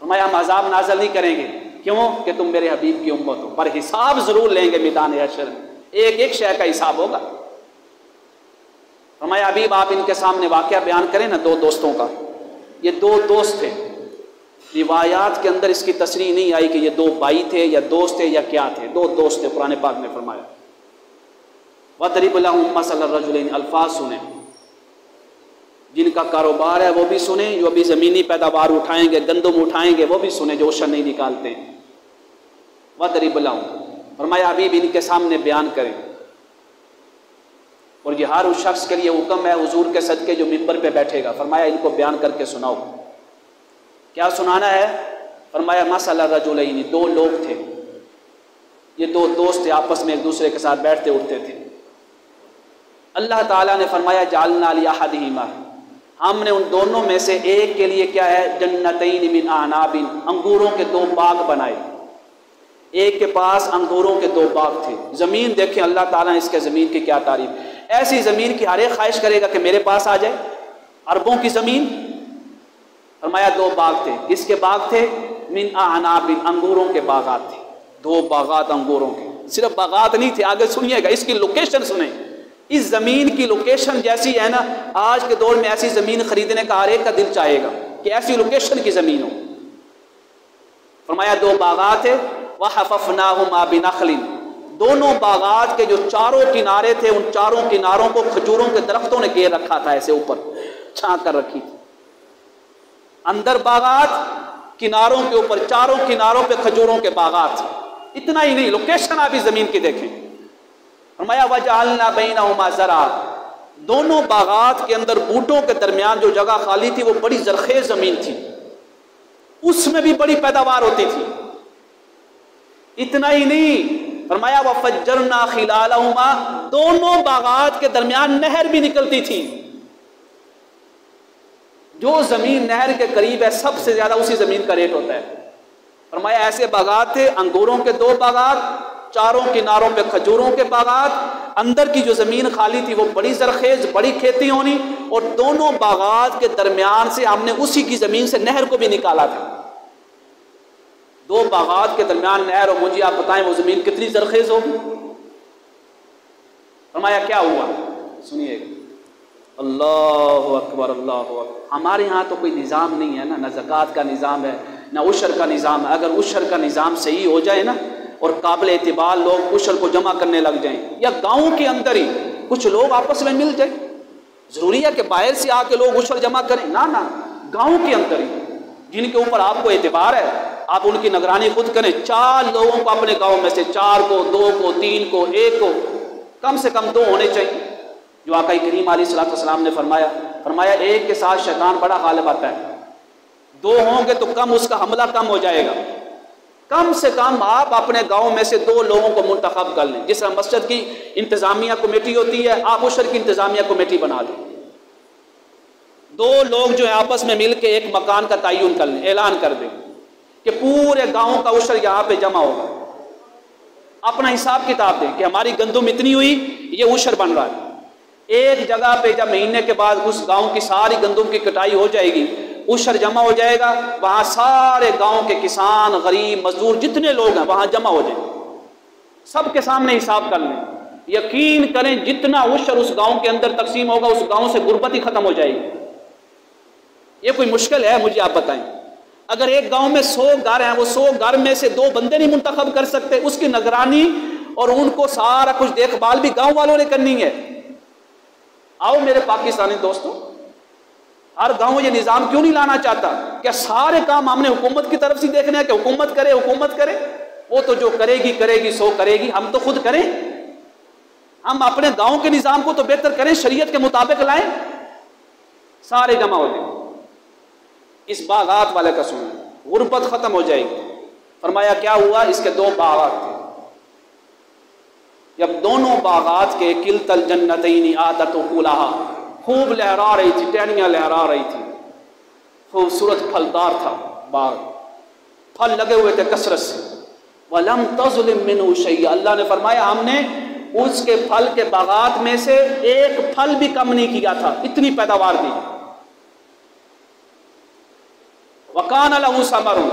فرمایا ہم عذاب نازل نہیں کریں گے، کیوں کہ تم میرے حبیب کی امت ہو، پر حساب ضرور لیں گے میدان حشر میں، ایک شے کا حساب ہوگا۔ فرمایا حبیب آپ ان کے سامنے واقعہ بیان کریں نا 2 دوستوں کا۔ یہ 2 دوست تھے، روایات کے اندر اس کی تصریح نہیں آئی کہ یہ 2 بھائی تھے یا دوست تھے یا کیا تھے، 2 دوست تھے۔ قرآن پاک نے فرمایا وَضْرِبْ لَهُم مَثَلَ الرَّجُلَيْنِ، الفاظ سنیں، جن کا کاروبار ہے وہ بھی سنیں، جو بھی زمینی پیداوار اٹھائیں گے، گندم اٹھائیں گے وہ بھی سنیں، جو عشر نہیں نکالتے۔ وَضْرِبْ لَهُم، فرمایا حبیب ان کے سامنے بیان کریں، اور یہ ہر اس شخص کے لیے حکم ہے حضور کے صدقے جو منبر پہ بیٹھے گا، فرمایا ان کو بیان کر کے سناؤ۔ کیا سنانا ہے؟ فرمایا مَثَلَ الرَّجُلَيْنِ، 2 لوگ تھے، یہ 2 دوست تھے، آپس میں ایک دوسرے کے ساتھ بیٹھتے اٹھتے تھے۔ اللہ تعالیٰ نے فرمایا جعلنا لأحدہما، ہم نے ان دونوں میں سے ایک کے لیے کیا ہے، جنتین من اعناب، انگوروں کے 2 باغ بنائے۔ ایک کے پاس انگوروں کے 2 باغ تھے۔ زمین دیکھیں اللہ تعالیٰ نے اس کے زمین کی کیا تعریف، ایسی زمین کی ہر ایک خواہش کرے گا کہ میرے پاس آ جائے، عربوں کی زمین۔ فرمایا 2 باغ تھے، کس کے باغ تھے؟ من اعناب، انگوروں کے باغات تھے، 2 باغات انگوروں کے۔ صرف باغات نہیں تھے، آگے سنیے گا اس کی لوکیشن سنیں، اس زمین کی لوکیشن جیسی ہے نا، آج کے دور میں ایسی زمین خریدنے کا ہر ایک کا دل چاہے گا کہ ایسی لوکیشن کی زمین ہو۔ فرمایا 2 باغات تھے، وَحَفَفْنَاهُمَا بِنَخْلٍ، دونوں باغات کے جو چاروں کنارے تھے، ان چاروں کناروں کو کھجوروں کے درختوں نے گھیر رکھا تھا، ایسے اوپر چھانک کر رکھی تھی۔ اندر باغات، کناروں کے اوپر چاروں کناروں پہ کھجوروں کے باغات۔ اتنا ہی نہیں، لوکیشن آپ اس زمین کی دیکھیں۔ فرمایا وَجَعَلْنَا بَيْنَهُمَا زَرْعًا، دونوں باغات کے اندر بوٹوں کے درمیان جو جگہ خالی تھی وہ بڑی زرخیز زمین تھی، اس میں بھی بڑی پیداوار ہوتی تھی۔ اتنا ہی نہیں، فرمایا وَفَجَّرْنَا خِلَالَهُمَا، دونوں باغات کے درمیان نہر بھی نکلتی تھی۔ جو زمین نہر کے قریب ہے سب سے زیادہ اسی زمین کا ریٹ ہوتا ہے۔ فرمایا ایسے باغات تھے، انگوروں کے 2 باغات، چاروں کناروں پہ کھجوروں کے باغات، اندر کی جو زمین خالی تھی وہ بڑی زرخیز، بڑی کھیتی ہونی، اور دونوں باغات کے درمیان سے ہم نے اسی کی زمین سے نہر کو بھی نکالا تھا۔ 2 باغات کے درمیان نہر، اور مجھے آپ بتائیں وہ زمین کتنی زرخیز ہوگی؟ فرمایا کیا ہوا، سنیے گا۔ اللہ اکبر، اللہ اکبر۔ ہمارے ہاں تو کوئی نظام نہیں ہے نا، نہ زکوٰۃ کا نظام ہے، نہ عشر کا نظام ہے۔ اگر عشر کا نظام صحیح ہو جائے نا اور قابل اعتبار لوگ عشر کو جمع کرنے لگ جائیں، یا گاؤں کے اندر ہی کچھ لوگ آپس میں مل جائیں، ضروری ہے کہ باہر سے آ کے لوگ عشر جمع کریں، نہ گاؤں کے اندر ہی جن کے اوپر آپ کو اعتبار ہے آپ ان کی نگرانی خود کریں۔ 4 لوگوں کو اپنے گاؤں میں سے 4 کو، 2 کو، 3 کو، 1 کو، کم سے کم 2 ہونے چاہیے، جو آقا کریم علیہ الصلوۃ والسلام نے فرمایا ایک کے ساتھ شیطان بڑا غالب آتا ہے، 2 ہوں گے تو کم اس کا حملہ کم ہو جائے گا۔ کم سے کم آپ اپنے گاؤں میں سے 2 لوگوں کو منتخب کر لیں، جس طرح مسجد کی انتظامیہ کمیٹی ہوتی ہے آپ عشر کی انتظامیہ کمیٹی بنا دیں، 2 لوگ جو ہیں آپس میں مل کے ایک مکان کا تعین کر لیں، اعلان کر دیں کہ پورے گاؤں کا عشر یہاں پہ جمع ہوگا، اپنا حساب کتاب دیں کہ ہماری گندم اتنی ہوئی، یہ عشر بن رہا ہے۔ ایک جگہ پہ جب مہینے کے بعد اس گاؤں کی ساری گندم کی کٹائی ہو جائے گی، عشر جمع ہو جائے گا، وہاں سارے گاؤں کے کسان، غریب، مزدور جتنے لوگ ہیں وہاں جمع ہو جائیں، سب کے سامنے حساب کر لیں، یقین کریں جتنا عشر اس گاؤں کے اندر تقسیم ہوگا اس گاؤں سے غربت ہی ختم ہو جائے گی۔ یہ کوئی مشکل ہے؟ مجھے آپ بتائیں، اگر ایک گاؤں میں 100 گھر ہیں، وہ 100 گھر میں سے 2 بندے نہیں منتخب کر سکتے، اس کی نگرانی اور ان کو سارا کچھ دیکھ بھال بھی گاؤں والوں نے کرنی ہے۔ آؤ میرے پاکستانی دوستوں، ہر گاؤں یہ نظام کیوں نہیں لانا چاہتا؟ کیا سارے کام ہم نے حکومت کی طرف سے دیکھنا ہے کہ حکومت کرے؟ وہ تو جو کرے گی سو کرے گی، ہم تو خود کریں، ہم اپنے گاؤں کے نظام کو تو بہتر کریں، شریعت کے مطابق لائیں، سارے جمع ہو جائیں۔ اس باغات والے کا سنیں، غربت ختم ہو جائے گی۔ فرمایا کیا ہوا؟ اس کے 2 باغات تھے، جب دونوں باغات کے کلتا الجنتین آتت اکلہا، خوب لہرا رہی تھی، ٹہنیاں لہرا رہی تھی، خوبصورت پھلدار تھا باغ، پھل لگے ہوئے تھے کثرت سے، وَلَمْ تَظْلِم مِّنْهُ شَيْئًا، اللہ نے فرمایا ہم نے اس کے پھل کے باغات میں سے ایک پھل بھی کم نہیں کیا تھا، اتنی پیداوار دی۔ وَقَانَ لَهُ ثَمَرٌ،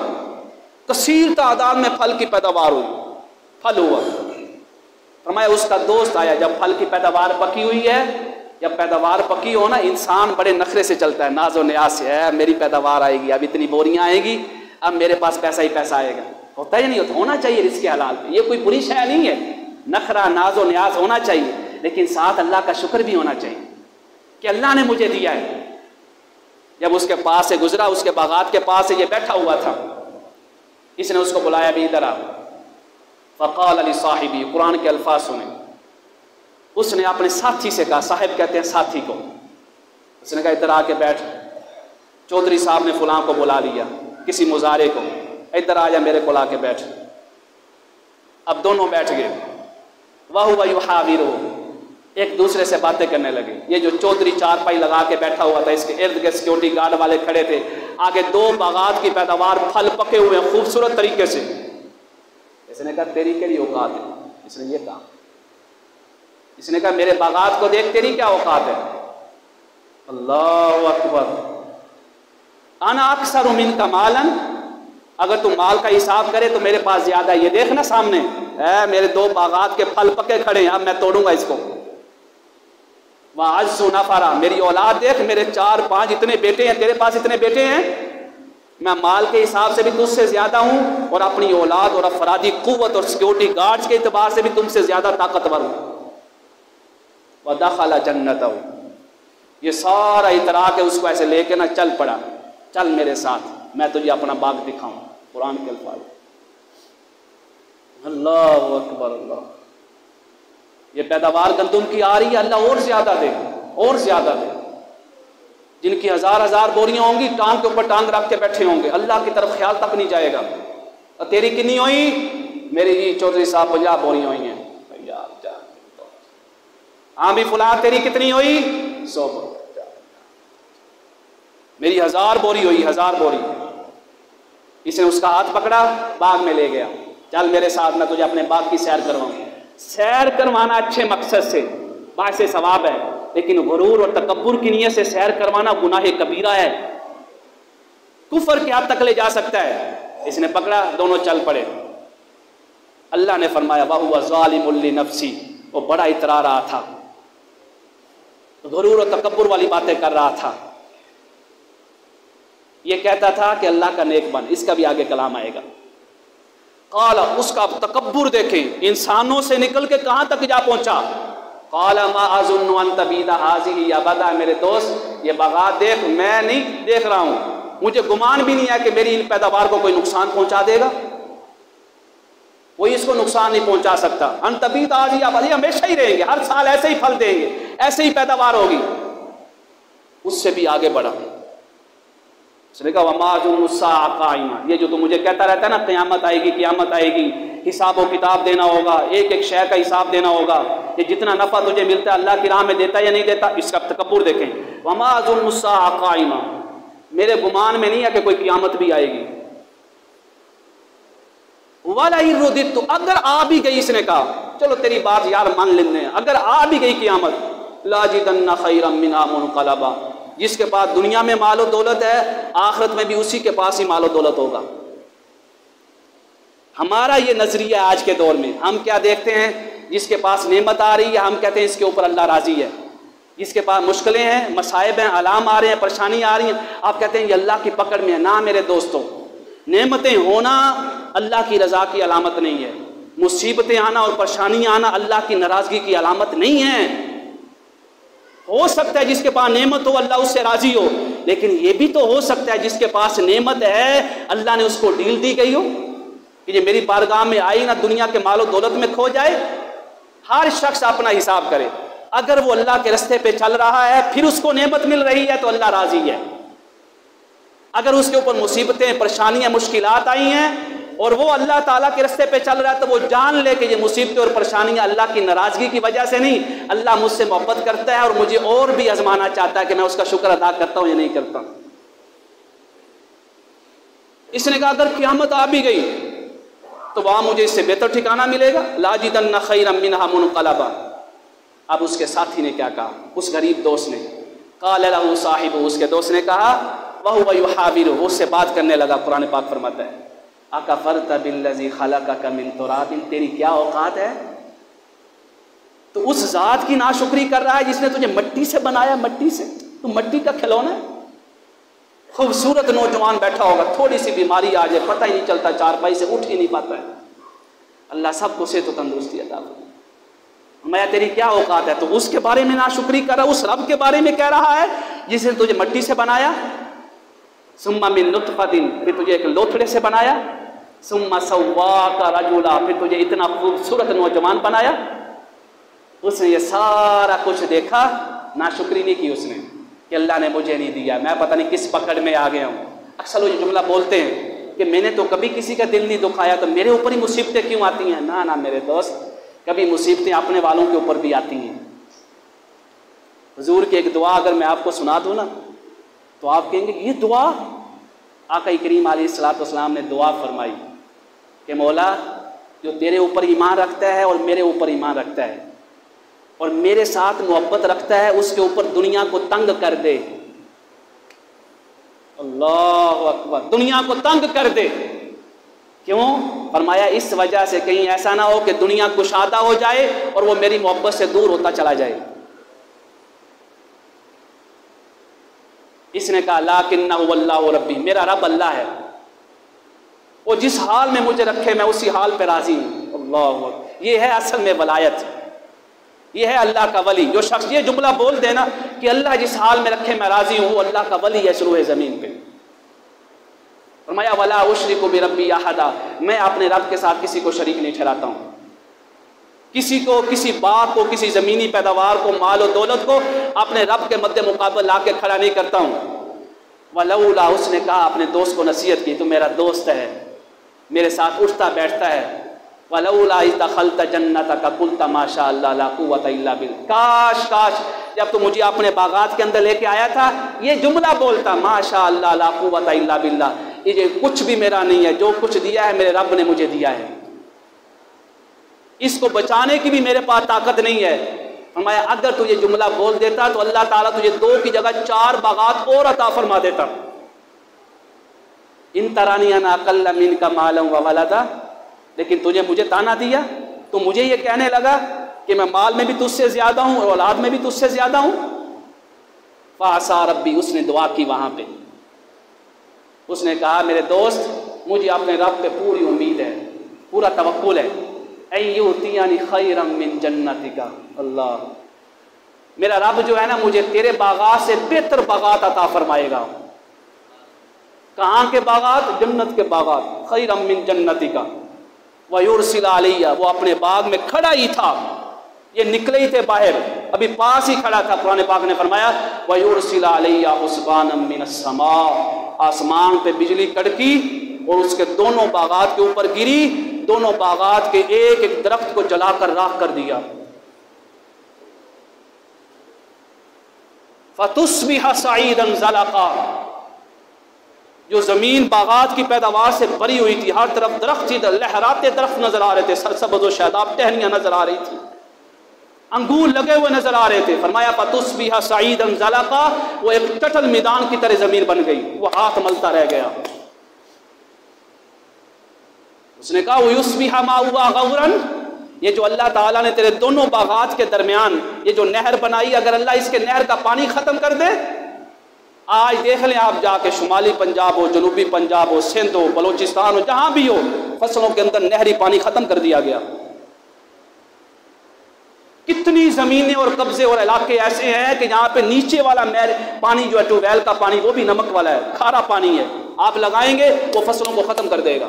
کثیر تعداد میں پھل کی پیداوار ہوئی، پھل ہوا۔ فرمایا اس کا دوست آیا، جب پھل کی پیداوار پکی ہوئی ہے، جب پیداوار پکی ہو نا، انسان بڑے نخرے سے چلتا ہے، ناز و نیاز سے، ہے میری پیداوار آئے گی، اب اتنی بوریاں آئے گی، اب میرے پاس پیسہ ہی پیسہ آئے گا۔ ہوتا ہی نہیں ہوتا، ہونا چاہیے رزق حلال پہ، یہ کوئی بری شے نہیں ہے، نخرہ ناز و نیاز ہونا چاہیے، لیکن ساتھ اللہ کا شکر بھی ہونا چاہیے کہ اللہ نے مجھے دیا ہے۔ جب اس کے پاس سے گزرا، اس کے باغات کے پاس سے یہ بیٹھا ہوا تھا، اس نے اس کو بلایا، بھی ادھر آ، فقال لصاحبی، قرآن کے الفاظ سنیں، اس نے اپنے ساتھی سے کہا، صاحب کہتے ہیں ساتھی کو، اس نے کہا ادھر آ کے بیٹھ، چودھری صاحب نے فلاں کو بلا لیا، کسی مزارے کو، ادھر آ جا میرے کو لا کے بیٹھ۔ اب دونوں بیٹھ گئے، وَهُوَ يُحَاوِرُهُ، ایک دوسرے سے باتیں کرنے لگے۔ یہ جو چودھری چارپائی لگا کے بیٹھا ہوا تھا، اس کے ارد گرد سیکورٹی گارڈ والے کھڑے تھے، آگے 2 باغات کی پیداوار، پھل پکے ہوئے ہیں خوبصورت طریقے سے۔ اس نے کہا تیری کیڑی اوقات ہے؟ اس نے یہ کہا، اس نے کہا میرے باغات کو دیکھ، تیری کیا اوقات ہے؟ اللہ اکبر، انا اکثر منک مالا، اگر تم مال کا حساب کرے تو میرے پاس زیادہ ہے، یہ دیکھنا سامنے میرے 2 باغات کے پھل پکے کھڑے ہیں، اب میں توڑوں گا اس کو۔ وَأَعَزُّ نَفَرًا، میری اولاد دیکھ، میرے 4-5 اتنے بیٹے ہیں، تیرے پاس اتنے بیٹے ہیں، میں مال کے حساب سے بھی تجھ سے زیادہ ہوں، اور اپنی اولاد اور افرادی قوت اور سیکورٹی گارڈز کے اعتبار سے بھی تم سے زیادہ طاقتور ہوں۔ وَدَخَلَ جَنَّتَهُ، یہ سارا اترا کے اس کو ایسے لے کے نہ چل پڑا، چل میرے ساتھ، میں تجھے اپنا باغ دکھاؤں۔ قرآن کے الفاظ، اللہ اکبر اللہ، یہ پیداوار گندم کی آ رہی ہے، اللہ اور زیادہ دے، اور زیادہ دے۔ جن کی 1000 بوریاں ہوں گی، ٹانگ کے اوپر ٹانگ رکھ کے بیٹھے ہوں گے، اللہ کی طرف خیال تک نہیں جائے گا۔ اور تیری کتنی ہوئی؟ میری جی چودھری صاحب 50 بوریاں ہوئی ہیں۔ ہاں بھی فلاں تیری کتنی ہوئی؟ 100 بوری۔ میری 1000 بوری ہوئی، 1000 بوری۔ اس نے اس کا ہاتھ پکڑا، باغ میں لے گیا، چل میرے ساتھ، میں تجھے اپنے باغ کی سیر کرواؤں۔ سیر کروانا اچھے مقصد سے باعث ثواب ہے، لیکن غرور اور تکبر کی نیت سے سیر کروانا گناہ کبیرہ ہے، کفر کی حد تک لے جا سکتا ہے۔ اس نے پکڑا، دونوں چل پڑے۔ اللہ نے فرمایا وَهُوَ ظَالِمٌ لِنَفْسِهِ، وہ بڑا اترا رہا تھا، غرور اور تکبر والی باتیں کر رہا تھا۔ یہ کہتا تھا کہ اللہ کا نیک بن، اس کا بھی آگے کلام آئے گا۔ قال، اس کا تکبر دیکھیں، انسانوں سے نکل کے کہاں تک جا پہنچا۔ قال ما اظن ان تبید هذه ابدا، میرے دوست یہ باغات دیکھ، میں نہیں دیکھ رہا ہوں، مجھے گمان بھی نہیں ہے کہ میری ان پیداوار کو کوئی نقصان پہنچا دے گا، کوئی اس کو نقصان نہیں پہنچا سکتا۔ ان تبید هذه ابدا، ہمیشہ ہی رہیں گے، ہر سال ایسے ہی پھل دیں گے، ایسے ہی پیداوار ہوگی۔ اس سے بھی آگے بڑھا، اس نے کہا وما اظن الساعة قائمة، یہ جو تو مجھے کہتا رہتا ہے نا قیامت آئے گی، قیامت آئے گی، حساب و کتاب دینا ہوگا، ایک ایک شے کا حساب دینا ہوگا، یہ جتنا نفع تجھے ملتا ہے اللہ کی راہ میں دیتا یا نہیں دیتا، اس کا تکبر دیکھیں۔ وما اظن الساعة قائمة، میرے گمان میں نہیں ہے کہ کوئی قیامت بھی آئے گی۔ وَلَئِن رُدِدتُّ، اگر آ بھی گئی، اس نے کہا چلو تیری بات یار مان لینے، اگر آ بھی گئی قیامت، لَأَجِدَنَّ خَيْرًا مِنْهَا مُنْقَلَبًا، جس کے پاس دنیا میں مال و دولت ہے آخرت میں بھی اسی کے پاس ہی مال و دولت ہوگا۔ ہمارا یہ نظریہ آج کے دور میں، ہم کیا دیکھتے ہیں، جس کے پاس نعمت آ رہی ہے ہم کہتے ہیں اس کے اوپر اللہ راضی ہے، جس کے پاس مشکلیں ہیں، مصائب ہیں، آلام آ رہے ہیں، پریشانیاں آ رہی ہیں، آپ کہتے ہیں یہ اللہ کی پکڑ میں ہے۔ نہ میرے دوستوں، نعمتیں ہونا اللہ کی رضا کی علامت نہیں ہے، مصیبتیں آنا اور پریشانیاں آنا اللہ کی ناراضگی کی علامت نہیں ہے۔ ہو سکتا ہے جس کے پاس نعمت ہو اللہ اس سے راضی ہو، لیکن یہ بھی تو ہو سکتا ہے جس کے پاس نعمت ہے اللہ نے اس کو ڈیل دی گئی ہو کہ یہ میری بارگاہ میں آئی نہ دنیا کے مال و دولت میں کھو جائے۔ ہر شخص اپنا حساب کرے، اگر وہ اللہ کے رستے پہ چل رہا ہے پھر اس کو نعمت مل رہی ہے تو اللہ راضی ہے، اگر اس کے اوپر مصیبتیں، پریشانیاں، مشکلات آئی ہیں اور وہ اللہ تعالیٰ کے رستے پہ چل رہا ہے تو وہ جان لے کہ یہ مصیبتیں اور پریشانیاں اللہ کی ناراضگی کی وجہ سے نہیں، اللہ مجھ سے محبت کرتا ہے اور مجھے اور بھی آزمانا چاہتا ہے کہ میں اس کا شکر ادا کرتا ہوں یا نہیں کرتا۔ اس نے کہا اگر قیامت آ بھی گئی تو وہاں مجھے اس سے بہتر ٹھکانہ ملے گا، لاجدن خیرا منہا منقلبا۔ اب اس کے ساتھی نے کیا کہا، اس غریب دوست نے، قال له صاحبہ، اس کے دوست نے کہا، وهو يحاوره، اس سے بات کرنے لگا۔ قرآن پاک فرماتا ہے اکفرت بالذی خلقک من تراب، تیری کیا اوقات ہے، تو اس ذات کی ناشکری کر رہا ہے جس نے تجھے مٹی سے بنایا، مٹی سے، تو مٹی کا کھلونا ہے۔ خوبصورت نوجوان بیٹھا ہوگا، تھوڑی سی بیماری آ جائے پتہ ہی نہیں چلتا، چارپائی سے اٹھ ہی نہیں پاتا ہے، اللہ سب کو صحت و تندرستی عطا فرمائے۔ میں تیری کیا اوقات ہے، تو اس کے بارے میں ناشکری کر رہا، اس رب کے بارے میں کہہ رہا ہے جس نے تجھے مٹی سے بنایا، ثم من نطفۃ، پھر تجھے ایک لوتھڑے سے بنایا، ثم سواک رجلا، پھر تجھے اتنا خوبصورت نوجوان بنایا۔ اس نے یہ سارا کچھ دیکھا، ناشکری نہیں کی اس نے کہ اللہ نے مجھے نہیں دیا، میں پتہ نہیں کس پکڑ میں آ گیا ہوں۔ اکثر وہ یہ جملہ بولتے ہیں کہ میں نے تو کبھی کسی کا دل نہیں دکھایا تو میرے اوپر ہی مصیبتیں کیوں آتی ہیں۔ نہ میرے دوست، کبھی مصیبتیں اپنے والوں کے اوپر بھی آتی ہیں۔ حضور کی ایک دعا اگر میں آپ کو سنا دوں نا تو آپ کہیں گے یہ دعا، آقا کریم علیہ الصلوۃ والسلام نے دعا فرمائی کہ مولا جو تیرے اوپر ایمان رکھتا ہے اور میرے اوپر ایمان رکھتا ہے اور میرے ساتھ محبت رکھتا ہے اس کے اوپر دنیا کو تنگ کر دے۔ اللہ اکبر، دنیا کو تنگ کر دے۔ کیوں؟ فرمایا اس وجہ سے کہیں ایسا نہ ہو کہ دنیا کشادہ ہو جائے اور وہ میری محبت سے دور ہوتا چلا جائے۔ اس نے کہا لیکنہ واللہ ربی، میرا رب اللہ ہے، وہ جس حال میں مجھے رکھے میں اسی حال پہ راضی ہوں۔ اللہ اکبر، یہ ہے اصل میں ولایت، یہ ہے اللہ کا ولی۔ جو شخص یہ جملہ بول دے نا کہ اللہ جس حال میں رکھے میں راضی ہوں، وہ اللہ کا ولی ہے شروع زمین پہ۔ فرمایا ولا اشرک بربی احدا، میں اپنے رب کے ساتھ کسی کو شریک نہیں ٹھہراتا ہوں، کسی کو، کسی بات کو، کسی زمینی پیداوار کو، مال و دولت کو اپنے رب کے مد مقابل لا کے کھڑا نہیں کرتا ہوں۔ ولولا، اس نے کہا اپنے دوست کو نصیحت کی، تو میرا دوست ہے، میرے ساتھ اٹھتا بیٹھتا ہے۔ ولولا اذ دخلت جنتک قلت ما شاء اللہ لا قوت الا باللہ، کاش کاش جب تو مجھے اپنے باغات کے اندر لے کے آیا تھا یہ جملہ بولتا، ما شاء اللہ لا قوت الا باللہ، یہ کچھ بھی میرا نہیں ہے، جو کچھ دیا ہے میرے رب نے مجھے دیا ہے، اس کو بچانے کی بھی میرے پاس طاقت نہیں ہے۔ فرمایا اگر تو یہ جملہ بول دیتا تو اللہ تعالیٰ تجھے 2 کی جگہ 4 باغات اور عطا فرما دیتا۔ ان ترانی انا اقل منک مالا وولدا، لیکن تجھے مجھے تانا دیا، تو مجھے یہ کہنے لگا کہ میں مال میں بھی تجھ سے زیادہ ہوں اور اولاد میں بھی تجھ سے زیادہ ہوں۔ فعسى ربی، اس نے دعا کی وہاں پہ، اس نے کہا میرے دوست مجھے اپنے رب پہ پوری امید ہے، پورا توکل ہے، ایوتینی خیرا من جنتک، اللہ میرا رب جو ہے نا مجھے تیرے باغات سے بہتر باغات عطا فرمائے گا۔ کہاں کے باغات؟ جنت کے باغات، خیرا من جنتک ویرسل علیہ، وہ اپنے باغ میں کھڑا ہی تھا، یہ نکلے ہی تھے باہر، ابھی پاس ہی کھڑا تھا۔ قرآن پاک نے فرمایا وَيُرْسِلَ عَلَيْهَا حُسْبَانًا مِّنَ السَّمَاءِ، آسمان پہ بجلی کڑکی اور اس کے دونوں باغات کے اوپر گری، دونوں باغات کے ایک ایک درخت کو جلا کر راکھ کر دیا۔ فَتُصْبِحَ صَعِيدًا زَلَقًا، جو زمین باغات کی پیداوار سے بھری ہوئی تھی، ہر طرف درخت تھی، لہراتے درخت نظر آ رہے تھے، سرسبز و شاداب ٹہنیاں نظر آ رہی تھی، انگور لگے ہوئے نظر آ رہے تھے۔ فرمایا فَتُصْبِحَ صَعِيدًا زَلَقًا، وہ ایک ٹٹل میدان کی طرح زمین بن گئی، وہ ہاتھ ملتا رہ گیا۔ اس نے کہا وَيُصْبِحَ مَاؤُهَا غَوْرًا، یہ جو اللہ تعالیٰ نے تیرے دونوں باغات کے درمیان یہ جو نہر بنائی، اگر اللہ اس کے نہر کا پانی ختم کر دے، آج دیکھ لیں آپ جا کے شمالی پنجاب ہو، جنوبی پنجاب ہو، سندھ ہو، بلوچستان ہو، جہاں بھی ہو، فصلوں کے اندر نہری پانی ختم کر دیا گیا۔ کتنی زمینیں اور قبضے اور علاقے ایسے ہیں کہ جہاں پہ نیچے والا نہر پانی جو ہے ٹیوب ویل کا پانی وہ بھی نمک والا ہے، کھارا پانی ہے، آپ لگائیں گے وہ فصلوں کو ختم کر دے گا۔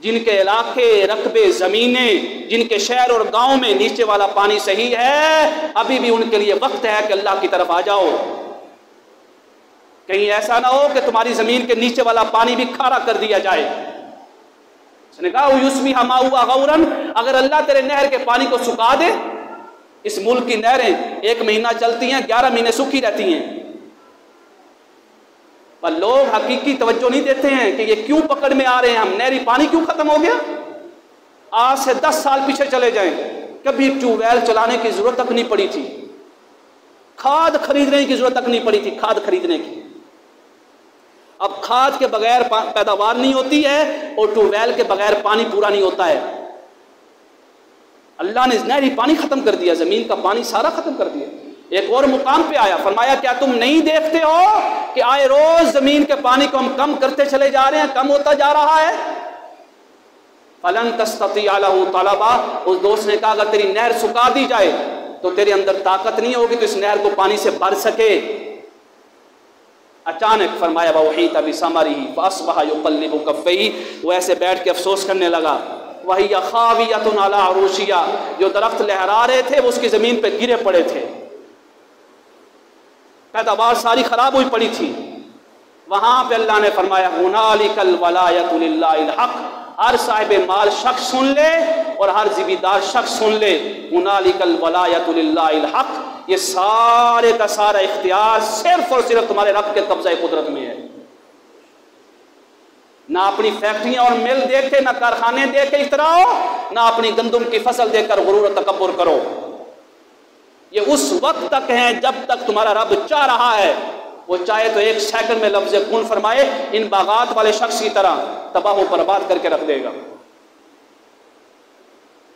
جن کے علاقے، رقبے، زمینیں، جن کے شہر اور گاؤں میں نیچے والا پانی صحیح ہے، ابھی بھی ان کے لیے وقت ہے کہ اللہ کی طرف آ جاؤ۔ کہیں ایسا نہ ہو کہ تمہاری زمین کے نیچے والا پانی بھی کھارا کر دیا جائے۔ اس نے کہا یُصْبِحَ مَاؤُهَا غَوْرًا، اگر اللہ تیرے نہر کے پانی کو سکھا دے، اس ملک کی نہریں 1 مہینہ چلتی ہیں، 11 مہینے سوکھی رہتی ہیں، پر لوگ حقیقی توجہ نہیں دیتے ہیں کہ یہ کیوں پکڑ میں آ رہے ہیں، ہم نہری پانی کیوں ختم ہو گیا۔ آج سے 10 سال پیچھے چلے جائیں، کبھی ٹیوب ویل چلانے کی ضرورت تک نہیں پڑی تھی، کھاد خریدنے کی ضرورت تک نہیں پڑی تھی، کھاد خریدنے کی۔ اب کھاد کے بغیر پیداوار نہیں ہوتی ہے اور ٹیوب ویل کے بغیر پانی پورا نہیں ہوتا ہے۔ اللہ نے نہری پانی ختم کر دیا، زمین کا پانی سارا ختم کر دیا۔ ایک اور مقام پہ آیا، فرمایا کیا تم نہیں دیکھتے ہو کہ آئے روز زمین کے پانی کو ہم کم کرتے چلے جا رہے ہیں، کم ہوتا جا رہا ہے۔ فَلَن تَسْتَطِيعَ لَهُ طَلَبًا، اس دوست نے کہا اگر تیری نہر سکھا دی جائے تو تیرے اندر طاقت نہیں ہوگی تو اس نہر کو پانی سے بھر سکے۔ اچانک فرمایا وَأُحِيطَ بِثَمَرِهِ فَأَصْبَحَ يُقَلِّبُ كَفَّيْهِ، وہ ایسے بیٹھ کے افسوس کرنے لگا، وَهِيَ خَاوِيَةٌ عَلَىٰ عُرُوشِهَا، جو درخت لہرا رہے تھے وہ اس کی زمین پہ گرے پڑے تھے، پیداوار ساری خراب ہوئی پڑی تھی۔ وہاں پہ اللہ نے فرمایا هُنَالِكَ الْوَلَایَةُ لِلَّهِ الْحَقِّ، ہر صاحب مال شخص سن لے اور ہر ذمہ شخص سن لے، هُنَالِكَ الْوَلَایَةُ لِلَّهِ الْحَقِّ، یہ سارے کا سارا اختیار صرف اور صرف تمہارے رب کے قبضہ قدرت میں ہے۔ نہ اپنی فیکٹریاں اور مل دیکھ کے، نہ کارخانے دیکھ کے اتراؤ، نہ اپنی گندم کی فصل دیکھ کر غرور و تکبر کرو۔ یہ اس وقت تک ہیں جب تک تمہارا رب چاہ رہا ہے، وہ چاہے تو 1 سیکنڈ میں لفظ کن فرمائے ان باغات والے شخص کی طرح تباہ و برباد کر کے رکھ دے گا۔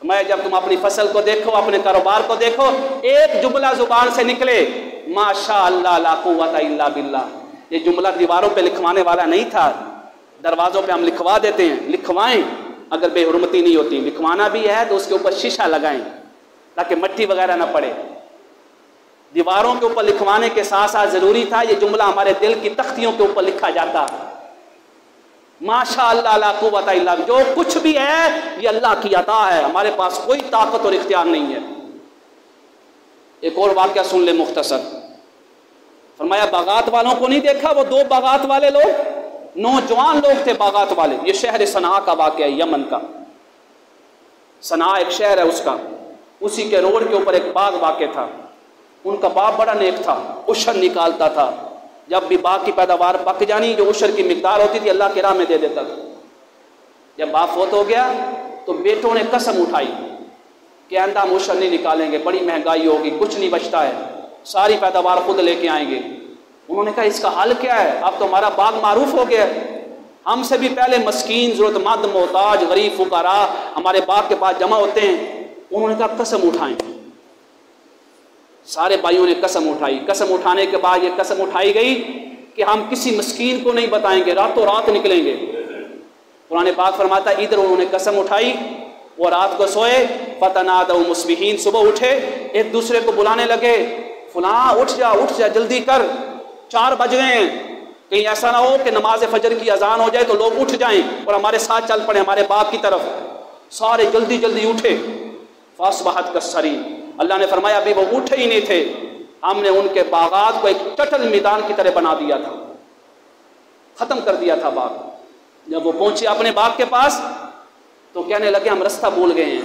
میں جب تم اپنی فصل کو دیکھو، اپنے کاروبار کو دیکھو، ایک جملہ زبان سے نکلے ماشاء اللہ لا قوت الا باللہ، یہ جملہ دیواروں پہ لکھوانے والا نہیں تھا، دروازوں پہ ہم لکھوا دیتے ہیں، لکھوائیں اگر بے حرمتی نہیں ہوتی، لکھوانا بھی ہے تو اس کے اوپر شیشہ لگائیں تاکہ مٹی وغیرہ نہ پڑے۔ دیواروں کے اوپر لکھوانے کے ساتھ ساتھ ضروری تھا یہ جملہ ہمارے دل کی تختیوں کے اوپر لکھا جاتا، ماشاء اللہ لا قوت الا باللہ، جو کچھ بھی ہے یہ اللہ کی عطا ہے، ہمارے پاس کوئی طاقت اور اختیار نہیں ہے۔ ایک اور واقعہ سن لے مختصر، فرمایا باغات والوں کو نہیں دیکھا، وہ 2 باغات والے لوگ، نوجوان لوگ تھے باغات والے، یہ شہر صنعاء کا واقعہ ہے، یمن کا، صنعاء ایک شہر ہے اس کا، اسی کے روڈ کے اوپر ایک باغ واقع تھا۔ ان کا باپ بڑا نیک تھا، عشر نکالتا تھا، جب بھی باغ کی پیداوار پک جانی جو عشر کی مقدار ہوتی تھی اللہ کی راہ میں دے دیتا تھا۔ جب باپ فوت ہو گیا تو بیٹوں نے قسم اٹھائی کہ آئندہ ہم عشر نہیں نکالیں گے، بڑی مہنگائی ہوگی، کچھ نہیں بچتا ہے، ساری پیداوار خود لے کے آئیں گے۔ انہوں نے کہا اس کا حل کیا ہے، اب تو ہمارا باغ معروف ہو گیا ہے، ہم سے بھی پہلے مسکین، ضرورت مند، محتاج، غریب، فقراء ہمارے باغ کے پاس جمع ہوتے ہیں۔ انہوں نے کہا قسم اٹھائیں، سارے بھائیوں نے قسم اٹھائی۔ قسم اٹھانے کے بعد یہ قسم اٹھائی گئی کہ ہم کسی مسکین کو نہیں بتائیں گے، راتوں رات نکلیں گے۔ قرآن پاک فرماتا ہے ادھر انہوں نے قسم اٹھائی، وہ رات کو سوئے، فتنادوا مصبحین، صبح اٹھے ایک دوسرے کو بلانے لگے، فلاں اٹھ جا جلدی کر، 4 بج گئے ہیں، کہیں ایسا نہ ہو کہ نماز فجر کی اذان ہو جائے تو لوگ اٹھ جائیں اور ہمارے ساتھ چل پڑیں ہمارے باغ کی طرف۔ سارے جلدی جلدی اٹھے، فاصبحت کالصریم، اللہ نے فرمایا ابھی وہ اٹھے ہی نہیں تھے، ہم نے ان کے باغات کو ایک ٹٹل میدان کی طرح بنا دیا تھا، ختم کر دیا تھا باغ۔ جب وہ پہنچے اپنے باغ کے پاس تو کہنے لگے ہم رستہ بھول گئے ہیں۔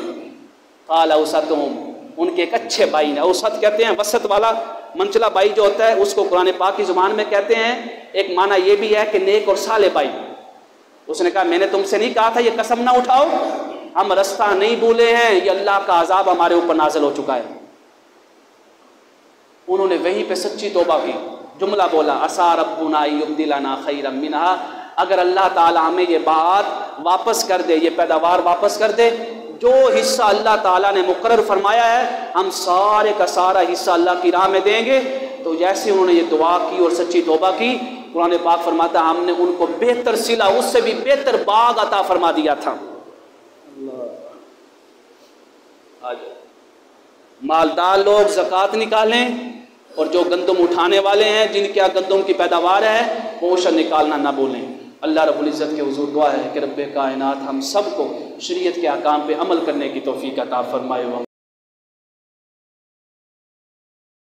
قال اوسطہم، ان کے ایک اچھے بھائی نے، اوسط کہتے ہیں وسط والا، منچلا بھائی جو ہوتا ہے اس کو قرآن پاک کی زبان میں کہتے ہیں، ایک معنی یہ بھی ہے کہ نیک اور صالح بھائی۔ اس نے کہا میں نے تم سے نہیں کہا تھا یہ قسم نہ اٹھاؤ، ہم رستہ نہیں بھولے ہیں، یہ اللہ کا عذاب ہمارے اوپر نازل ہو چکا ہے۔ انہوں نے وہیں پہ سچی توبہ کی، جملہ بولا عسیٰ ربنا یبدلنا خیرا منہا، اگر اللہ تعالیٰ ہمیں یہ بات واپس کر دے، یہ پیداوار واپس کر دے، جو حصہ اللہ تعالیٰ نے مقرر فرمایا ہے ہم سارے کا سارا حصہ اللہ کی راہ میں دیں گے۔ تو جیسے انہوں نے یہ دعا کی اور سچی توبہ کی، قرآن پاک فرماتا ہے ہم نے ان کو بہتر صلہ، اس سے بھی بہتر باغ عطا فرما دیا تھا۔ مالدار لوگ زکوٰۃ نکالیں، اور جو گندم اٹھانے والے ہیں جن کیا گندم کی پیداوار ہے وہ عشر نکالنا نہ بولیں۔ اللہ رب العزت کے حضور دعا ہے کہ رب کائنات ہم سب کو شریعت کے احکام پہ عمل کرنے کی توفیق عطا فرمائے۔